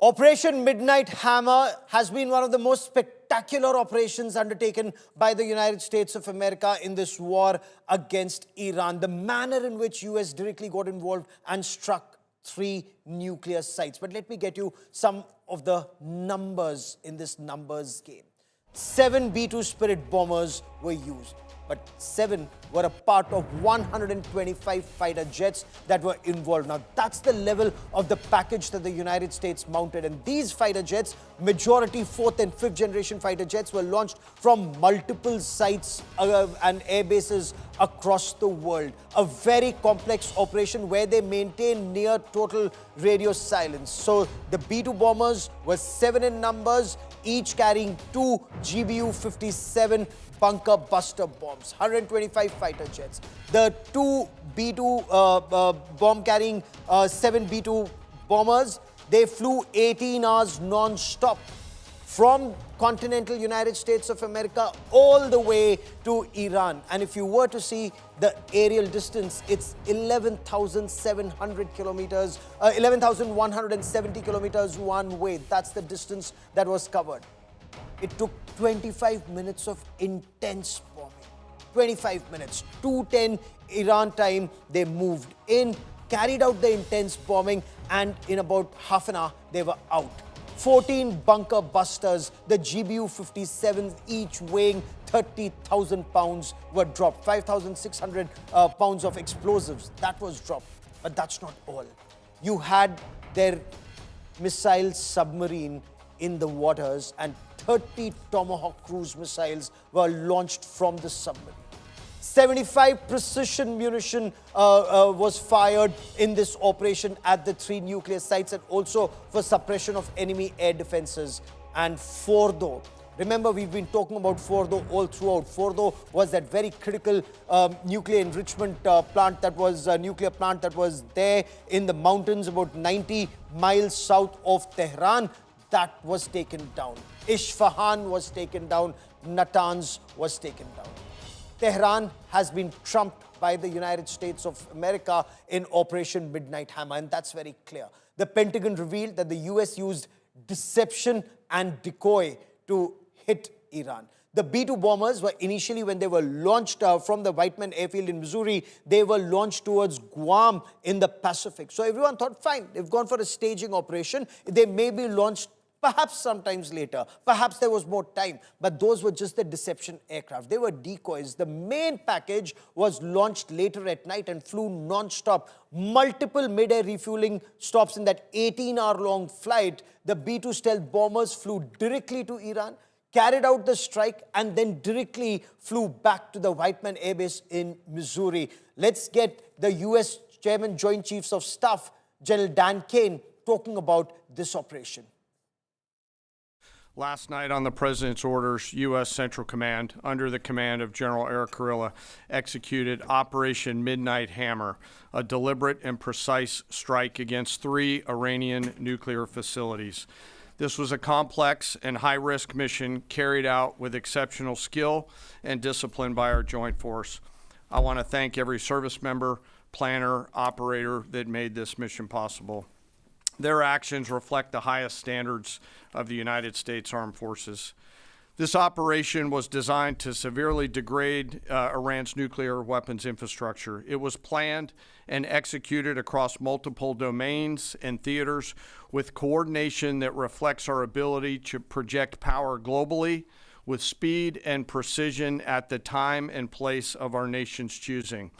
Operation Midnight Hammer has been one of the most spectacular operations undertaken by the United States of America in this war against Iran. The manner in which US directly got involved and struck 3 nuclear sites. But let me get you some of the numbers in this numbers game. 7 B-2 Spirit bombers were used, but 7 were a part of 125 fighter jets that were involved. Now, that's the level of the package that the United States mounted. And these fighter jets, majority 4th and 5th generation fighter jets, were launched from multiple sites and air bases across the world. A very complex operation where they maintained near total radio silence. So the B-2 bombers were 7 in numbers, each carrying 2 GBU-57 bunker buster bombs, 125 fighter jets. The 2 B-2 bomb-carrying 7 B-2 bombers, they flew 18 hours non-stop from continental United States of America all the way to Iran. And if you were to see the aerial distance, it's 11,700 kilometers, 11,170 kilometers one way. That's the distance that was covered. It took 25 minutes of intense bombing. 25 minutes. 2:10 Iran time, they moved in, carried out the intense bombing, and in about half an hour, they were out. 14 bunker busters, the GBU-57s, each weighing 30,000 pounds, were dropped. 5,600 pounds of explosives, that was dropped. But that's not all. You had their missile submarine in the waters, and 30 Tomahawk cruise missiles were launched from the submarine. 75 precision munition was fired in this operation at the 3 nuclear sites, and also for suppression of enemy air defenses. And Fordo, remember, we've been talking about Fordo all throughout. Fordo was that very critical nuclear enrichment plant that was nuclear plant that was there in the mountains about 90 miles south of Tehran. That was taken down. Isfahan was taken down. Natanz was taken down. Tehran has been trumped by the United States of America in Operation Midnight Hammer, and that's very clear. The Pentagon revealed that the US used deception and decoy to hit Iran. The B-2 bombers were initially, when they were launched from the Whiteman airfield in Missouri, they were launched towards Guam in the Pacific. So everyone thought, fine, they've gone for a staging operation. They may be launched perhaps sometimes later. Perhaps there was more time. But those were just the deception aircraft. They were decoys. The main package was launched later at night and flew non-stop. Multiple mid-air refueling stops in that 18-hour-long flight. The B-2 stealth bombers flew directly to Iran, carried out the strike, and then directly flew back to the Whiteman Air Base in Missouri. Let's get the U.S. Chairman Joint Chiefs of Staff, General Dan Kane, talking about this operation. Last night, on the President's orders, U.S. Central Command, under the command of General Eric Kurilla, executed Operation Midnight Hammer, a deliberate and precise strike against 3 Iranian nuclear facilities. This was a complex and high-risk mission carried out with exceptional skill and discipline by our joint force. I want to thank every service member, planner, operator that made this mission possible. Their actions reflect the highest standards of the United States Armed Forces. This operation was designed to severely degrade Iran's nuclear weapons infrastructure. It was planned and executed across multiple domains and theaters with coordination that reflects our ability to project power globally with speed and precision at the time and place of our nation's choosing.